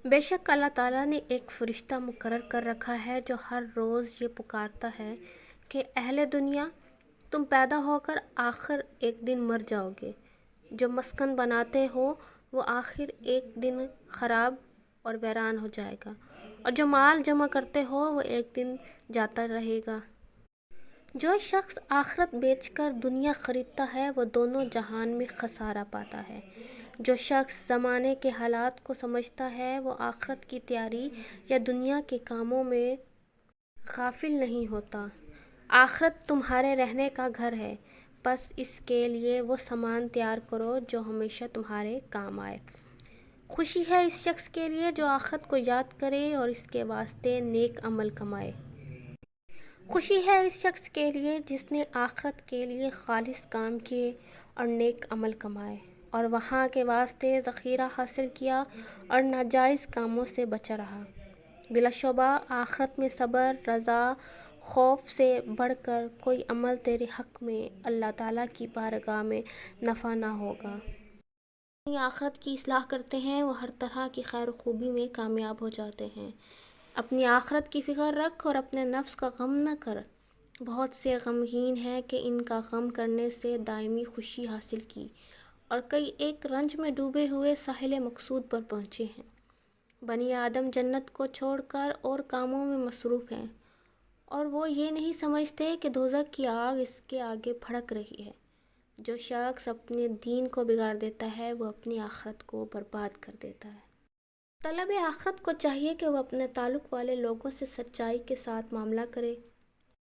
بے شک اللہ تعالیٰ نے ایک فرشتہ مقرر کر رکھا ہے جو ہر روز یہ پکارتا ہے کہ اہل دنیا، تم پیدا ہو کر آخر ایک دن مر جاؤ گے۔ جو مسکن بناتے ہو وہ آخر ایک دن خراب اور ویران ہو جائے گا، اور جو مال جمع کرتے ہو وہ ایک دن جاتا رہے گا۔ جو شخص آخرت بیچ کر دنیا خریدتا ہے وہ دونوں جہان میں خسارہ پاتا ہے۔ جو شخص زمانے کے حالات کو سمجھتا ہے وہ آخرت کی تیاری یا دنیا کے کاموں میں غافل نہیں ہوتا۔ آخرت تمہارے رہنے کا گھر ہے، بس اس کے لیے وہ سامان تیار کرو جو ہمیشہ تمہارے کام آئے۔ خوشی ہے اس شخص کے لیے جو آخرت کو یاد کرے اور اس کے واسطے نیک عمل کمائے۔ خوشی ہے اس شخص کے لیے جس نے آخرت کے لیے خالص کام کیے اور نیک عمل کمائے، اور وہاں کے واسطے ذخیرہ حاصل کیا اور ناجائز کاموں سے بچا رہا۔ بلا شبہ آخرت میں صبر، رضا، خوف سے بڑھ کر کوئی عمل تیرے حق میں اللہ تعالیٰ کی بارگاہ میں نفع نہ ہوگا۔ اپنی آخرت کی اصلاح کرتے ہیں وہ ہر طرح کی خیر و خوبی میں کامیاب ہو جاتے ہیں۔ اپنی آخرت کی فکر رکھ اور اپنے نفس کا غم نہ کر۔ بہت سے غمگین ہیں کہ ان کا غم کرنے سے دائمی خوشی حاصل کی، اور کئی ایک رنج میں ڈوبے ہوئے ساحل مقصود پر پہنچے ہیں۔ بنی آدم جنت کو چھوڑ کر اور کاموں میں مصروف ہیں، اور وہ یہ نہیں سمجھتے کہ دوزخ کی آگ اس کے آگے بھڑک رہی ہے۔ جو شخص اپنے دین کو بگاڑ دیتا ہے وہ اپنی آخرت کو برباد کر دیتا ہے۔ طالب آخرت کو چاہیے کہ وہ اپنے تعلق والے لوگوں سے سچائی کے ساتھ معاملہ کرے،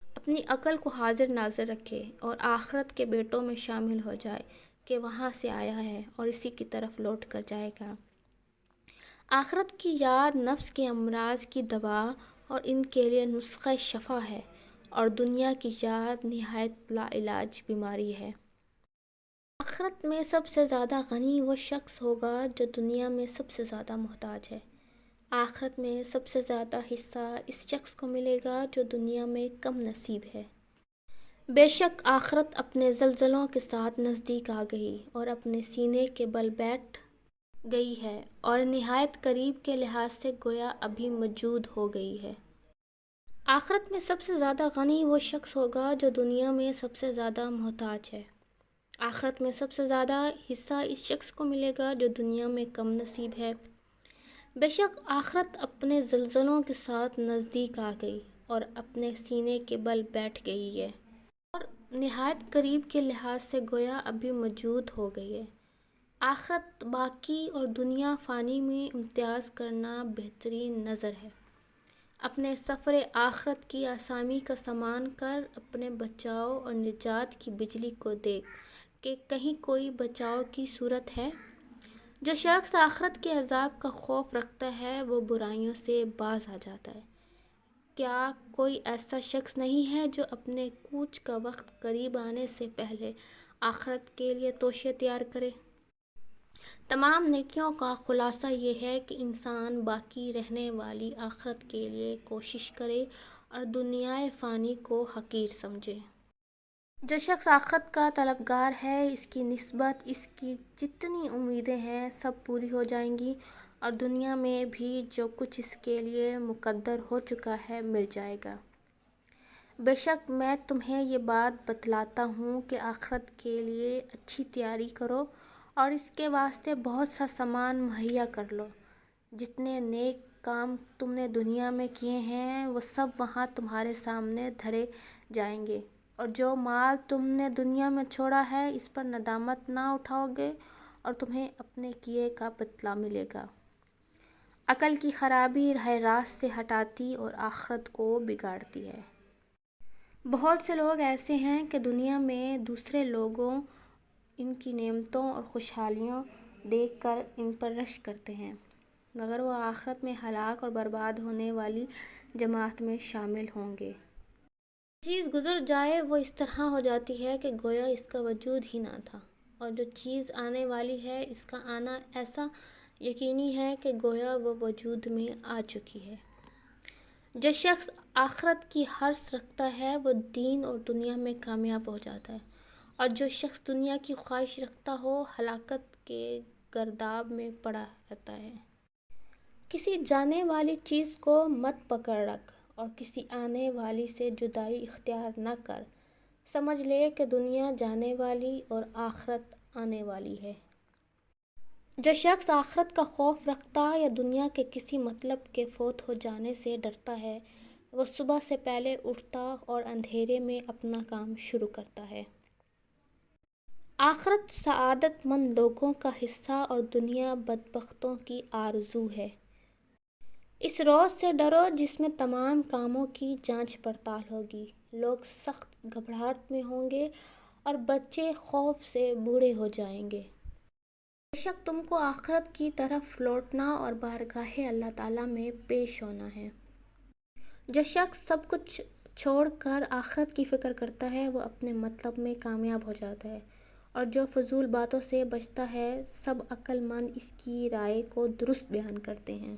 اپنی عقل کو حاضر ناظر رکھے اور آخرت کے بیٹوں میں شامل ہو جائے کہ وہاں سے آیا ہے اور اسی کی طرف لوٹ کر جائے گا۔ آخرت کی یاد نفس کے امراض کی دوا اور ان کے لیے نسخہ شفا ہے، اور دنیا کی یاد نہایت لا علاج بیماری ہے۔ آخرت میں سب سے زیادہ غنی وہ شخص ہوگا جو دنیا میں سب سے زیادہ محتاج ہے۔ آخرت میں سب سے زیادہ حصہ اس شخص کو ملے گا جو دنیا میں کم نصیب ہے۔ بے شک آخرت اپنے زلزلوں کے ساتھ نزدیک آ گئی اور اپنے سینے کے بل بیٹھ گئی ہے، اور نہایت قریب کے لحاظ سے گویا ابھی موجود ہو گئی ہے۔ آخرت میں سب سے زیادہ غنی وہ شخص ہوگا جو دنیا میں سب سے زیادہ محتاج ہے۔ آخرت میں سب سے زیادہ حصہ اس شخص کو ملے گا جو دنیا میں کم نصیب ہے۔ بے شک آخرت اپنے زلزلوں کے ساتھ نزدیک آ گئی اور اپنے سینے کے بل بیٹھ گئی ہے، اور نہایت قریب کے لحاظ سے گویا ابھی موجود ہو گئی ہے۔ آخرت باقی اور دنیا فانی میں امتیاز کرنا بہترین نظر ہے۔ اپنے سفر آخرت کی آسامی کا سامان کر اپنے بچاؤ اور نجات کی بجلی کو دیکھ کہ کہیں کوئی بچاؤ کی صورت ہے۔ جو شخص آخرت کے عذاب کا خوف رکھتا ہے وہ برائیوں سے باز آ جاتا ہے۔ کیا کوئی ایسا شخص نہیں ہے جو اپنے کوچ کا وقت قریب آنے سے پہلے آخرت کے لیے توشے تیار کرے؟ تمام نیکیوں کا خلاصہ یہ ہے کہ انسان باقی رہنے والی آخرت کے لیے کوشش کرے اور دنیائے فانی کو حقیر سمجھے۔ جو شخص آخرت کا طلبگار ہے اس کی نسبت اس کی جتنی امیدیں ہیں سب پوری ہو جائیں گی، اور دنیا میں بھی جو کچھ اس کے لیے مقدر ہو چکا ہے مل جائے گا۔ بے شک میں تمہیں یہ بات بتلاتا ہوں کہ آخرت کے لیے اچھی تیاری کرو اور اس کے واسطے بہت سا سامان مہیا کر لو۔ جتنے نیک کام تم نے دنیا میں کیے ہیں وہ سب وہاں تمہارے سامنے دھرے جائیں گے، اور جو مال تم نے دنیا میں چھوڑا ہے اس پر ندامت نہ اٹھاؤ گے اور تمہیں اپنے کیے کا بدلہ ملے گا۔ عقل کی خرابی راہ راست سے ہٹاتی اور آخرت کو بگاڑتی ہے۔ بہت سے لوگ ایسے ہیں کہ دنیا میں دوسرے لوگوں ان کی نعمتوں اور خوشحالیوں دیکھ کر ان پر رشک کرتے ہیں، مگر وہ آخرت میں ہلاک اور برباد ہونے والی جماعت میں شامل ہوں گے۔ جو چیز گزر جائے وہ اس طرح ہو جاتی ہے کہ گویا اس کا وجود ہی نہ تھا، اور جو چیز آنے والی ہے اس کا آنا ایسا یقینی ہے کہ گویا وہ وجود میں آ چکی ہے۔ جو شخص آخرت کی حرص رکھتا ہے وہ دین اور دنیا میں کامیاب ہو جاتا ہے، اور جو شخص دنیا کی خواہش رکھتا ہو ہلاکت کے گرداب میں پڑا رہتا ہے۔ کسی جانے والی چیز کو مت پکڑ رکھ اور کسی آنے والی سے جدائی اختیار نہ کر۔ سمجھ لے کہ دنیا جانے والی اور آخرت آنے والی ہے۔ جو شخص آخرت کا خوف رکھتا یا دنیا کے کسی مطلب کے فوت ہو جانے سے ڈرتا ہے، وہ صبح سے پہلے اٹھتا اور اندھیرے میں اپنا کام شروع کرتا ہے۔ آخرت سعادت مند لوگوں کا حصہ اور دنیا بدبختوں کی آرزو ہے۔ اس روز سے ڈرو جس میں تمام کاموں کی جانچ پڑتال ہوگی، لوگ سخت گھبراہٹ میں ہوں گے اور بچے خوف سے بوڑھے ہو جائیں گے۔ بے شک تم کو آخرت کی طرف لوٹنا اور بارگاہ اللہ تعالیٰ میں پیش ہونا ہے۔ جو شخص سب کچھ چھوڑ کر آخرت کی فکر کرتا ہے وہ اپنے مطلب میں کامیاب ہو جاتا ہے، اور جو فضول باتوں سے بچتا ہے، سب عقل مند اس کی رائے کو درست بیان کرتے ہیں۔